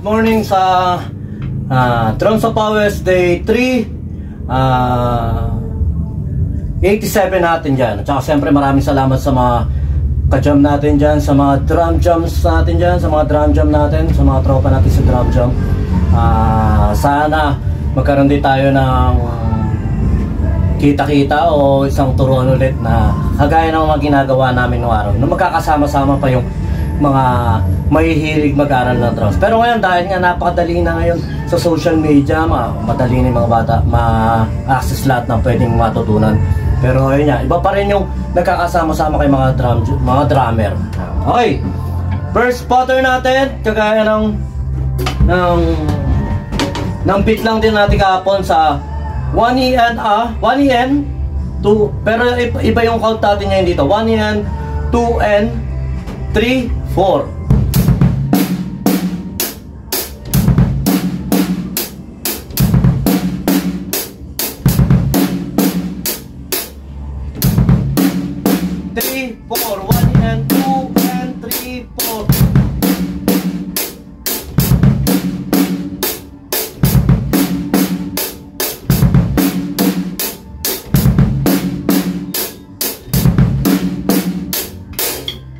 morning sa Drums of Powers Day 3 87 natin dyan. At saka siyempre maraming salamat sa mga ka-jam natin dyan, sa mga drum jams natin dyan, sa mga drum jam natin, sa mga tropa natin sa drum jam. Sana magkaroon din tayo ng kita-kita o isang turuan ulit na kagaya ng mga ginagawa namin noong araw, na magkakasama-sama pa yung mga mahihilig mag-aral ng drums. Pero ngayon, dahil nga napakadali na ngayon sa social media, madali na yung mga bata ma-access lahat ng pwedeng matutunan. Pero ayun nga, iba pa rin yung nagkakasama-sama kay mga drummer. Okay, first pattern natin, kagaya ng beat lang din natin kahapon sa 1EN, 1EN, 2, pero iba yung count natin ngayon dito. 1EN, 2N, 3, 4.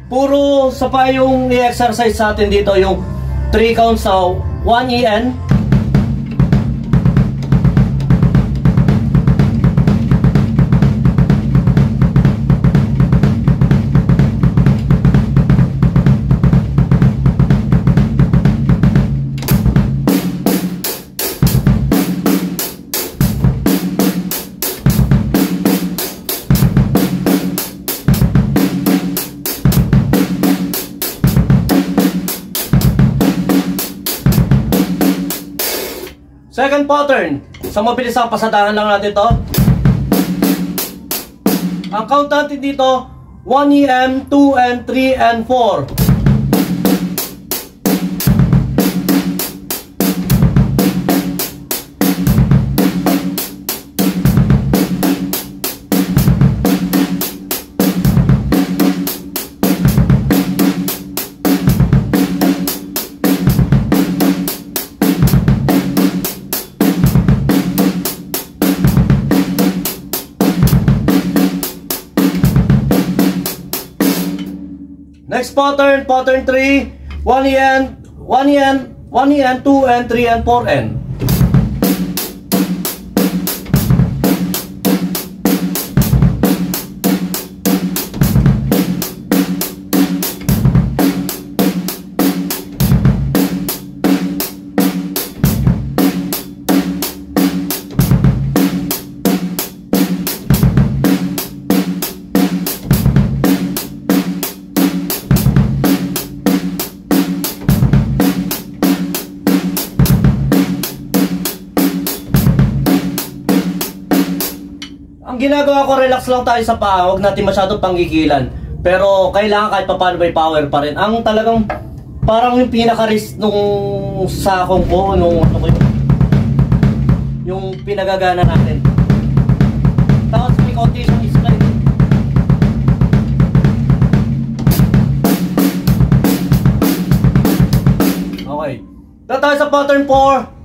Puro sa pa yung i-exercise sa atin dito, yung 3 counts sa 1EN. Second pattern, sa mabilis ang pasadahan lang natin to. Ang count natin dito, 1EM, 2N, 3N, 4. Next pattern, pattern 3, 1EN, 2N, 3N, 4N. Ang ginagawa ko, relax lang tayo sa paa, huwag natin masyadong panggigilan. Pero kailangan kahit paano may power pa rin. Ang talagang parang yung pinaka-risk nung sakong ko, nung ano ko yung pinagagana natin. Tapos may konti siyang slide. Okay. Dito tayo sa pattern 4.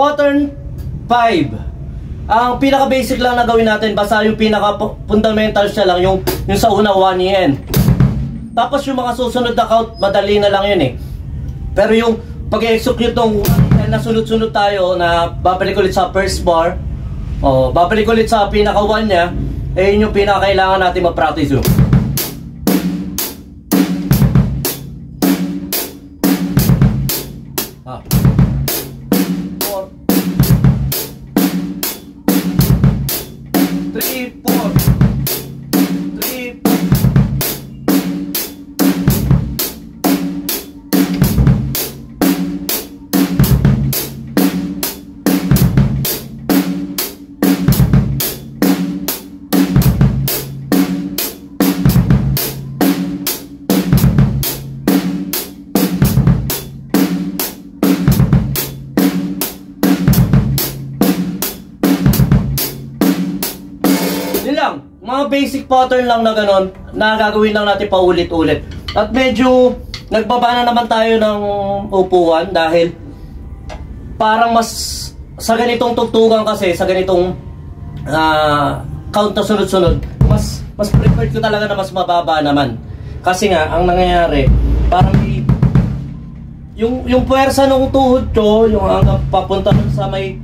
Pattern 5. Ang pinaka-basic lang na gawin natin, basta yung pinaka-fundamental siya lang, yung sa una 1EN. Tapos yung mga susunod na count, madali na lang yun eh. Pero yung pag-execute ng 1EN na sunod-sunod tayo, na babalik ulit sa first bar, o babalik ulit sa pinaka-1 nya, eh yun yung pinaka-kailangan natin ma-practice yun. basic pattern lang na ganon, na gagawin lang natin paulit-ulit. At medyo nagbaba na naman tayo ng upuan dahil parang mas sa ganitong tugtugan kasi, sa ganitong count na sunod-sunod, mas preferred ko talaga na mas mababa naman. Kasi nga, ang nangyayari, parang yung puwersa ng tuhod ko, yung hanggang papunta sa may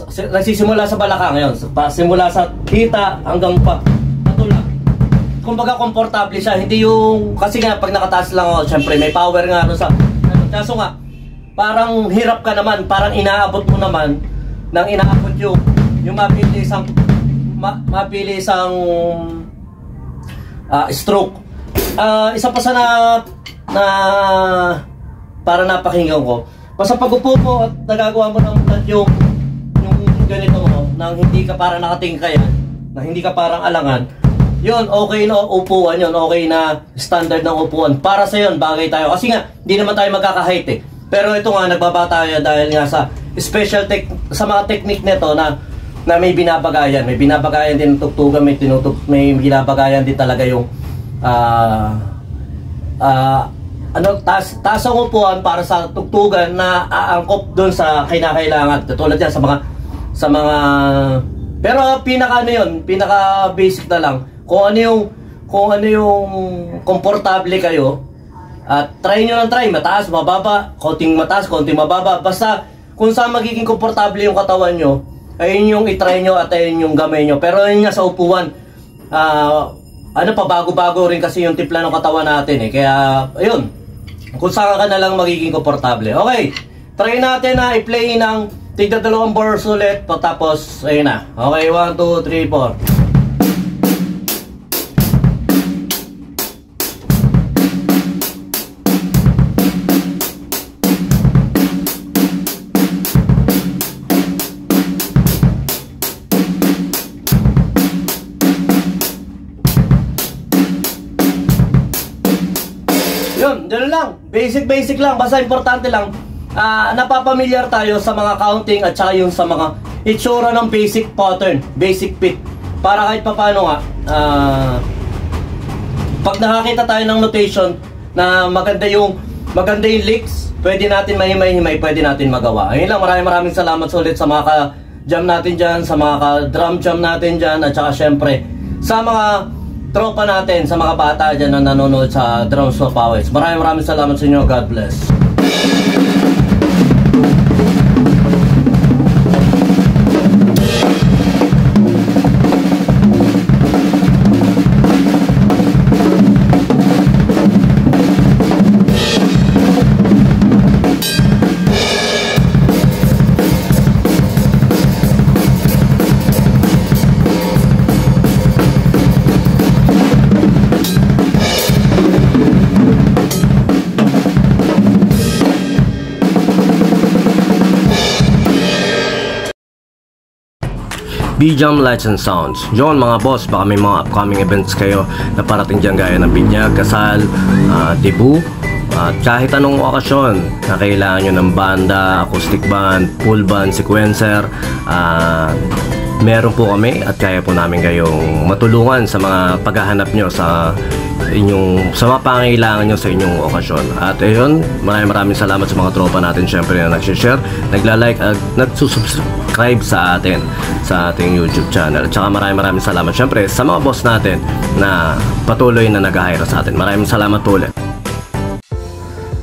nagsisimula sa balakang ngayon, simula sa kita hanggang patulak. Kumbaga komportable siya, hindi yung kasi nga pag nakataas lang ako, syempre may power nga sa kaso nga parang hirap ka naman, parang inaabot mo naman nang inaabot yung mapili isang stroke. Isa pa sa na para napakinggan ko, basta pag-upo mo at nagagawa mo ng yung ganito mo, nang hindi ka parang nakatingin kaya, na hindi ka parang alangan, yun, okay na upuan yun, okay na standard ng upuan. Para sa yun, bagay tayo. Kasi nga, hindi naman tayo magkaka-height eh. Pero ito nga, nagbaba tayo dahil nga sa special sa mga technique nito na may binabagayan. May binabagayan din tugtugan, may binabagayan din talaga yung taas ang upuan para sa tugtugan na aangkop doon sa kinakailangan. Tulad yan sa mga pero pinaka basic na lang. Kung ano yung komportable kayo at try nyo lang mataas, mababa, konting mataas, konting mababa. Basta kung saan magiging komportable yung katawan nyo, ayun yung itry nyo at ayun yung gamay nyo. Pero ayun nga sa upuan, bago-bago rin kasi yung timpla ng katawan natin eh. Kaya ayun, kung saan ka na lang magiging komportable. Okay, try natin na i-play ng tigda 2 bars ulit, tapos ayun na. Okay, 1, 2, 3, 4. Yun, dyan lang. Basic lang. Basta importante lang, napapamilyar tayo sa mga counting at saka yung sa mga itsura ng basic pattern, basic fit. Para kahit paano nga, pag nakakita tayo ng notation na maganda yung licks, pwede natin mahimay-himay, pwede natin magawa. Ayun lang, maraming salamat ulit sa mga ka-jam natin dyan, sa mga ka-drum jam natin dyan, at saka syempre, sa mga tropa natin, sa mga bata dyan na nanonood sa Drums of Powers. Maraming salamat sa inyo. God bless. B-Jam Lights and Sounds. Yun mga boss, baka may mga upcoming events kayo na parating dyan gaya ng binyag, kasal, debut, at kahit anong okasyon na kailangan nyo ng banda, acoustic band, full band, sequencer, meron po kami at kaya po namin kayong matulungan sa mga paghahanap nyo sa mga pangailangan nyo sa inyong okasyon. At ayun, maraming salamat sa mga tropa natin syempre na nagsishare, nagla-like at nagsusubscribe sa atin sa ating YouTube channel. At saka maraming salamat syempre sa mga boss natin na patuloy na nag-hire sa atin. Maraming salamat ulit.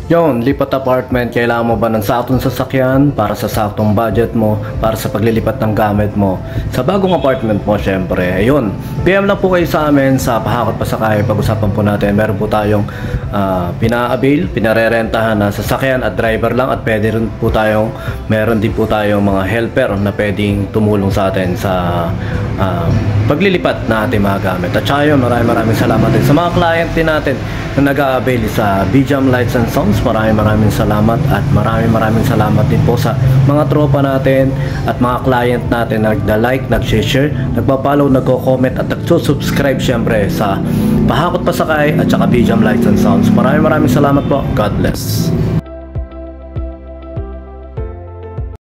Yon, lipat apartment, kailangan mo ba ng saktong sasakyan para sa saktong budget mo, para sa paglilipat ng gamit mo sa bagong apartment mo syempre. Ayun, PM lang po kayo sa amin sa Pahakot Pasakay. Pag-usapan po natin, meron po tayong pinarerentahan na sasakyan at driver lang, at meron din po tayong mga helper na pwedeng tumulong sa atin sa paglilipat na ating mga gamit. At saka yun, maraming salamat din sa mga client din natin na nag-a-avail sa B-Jam Lights and Sounds. Maraming salamat, at maraming salamat din po sa mga tropa natin at mga client natin na nagda-like, nag-share, nagpa-follow, nagko-comment at nagsusubscribe syempre sa Pahakot Pasakay at saka B-Jam Lights and Sounds. Maraming salamat po. God bless.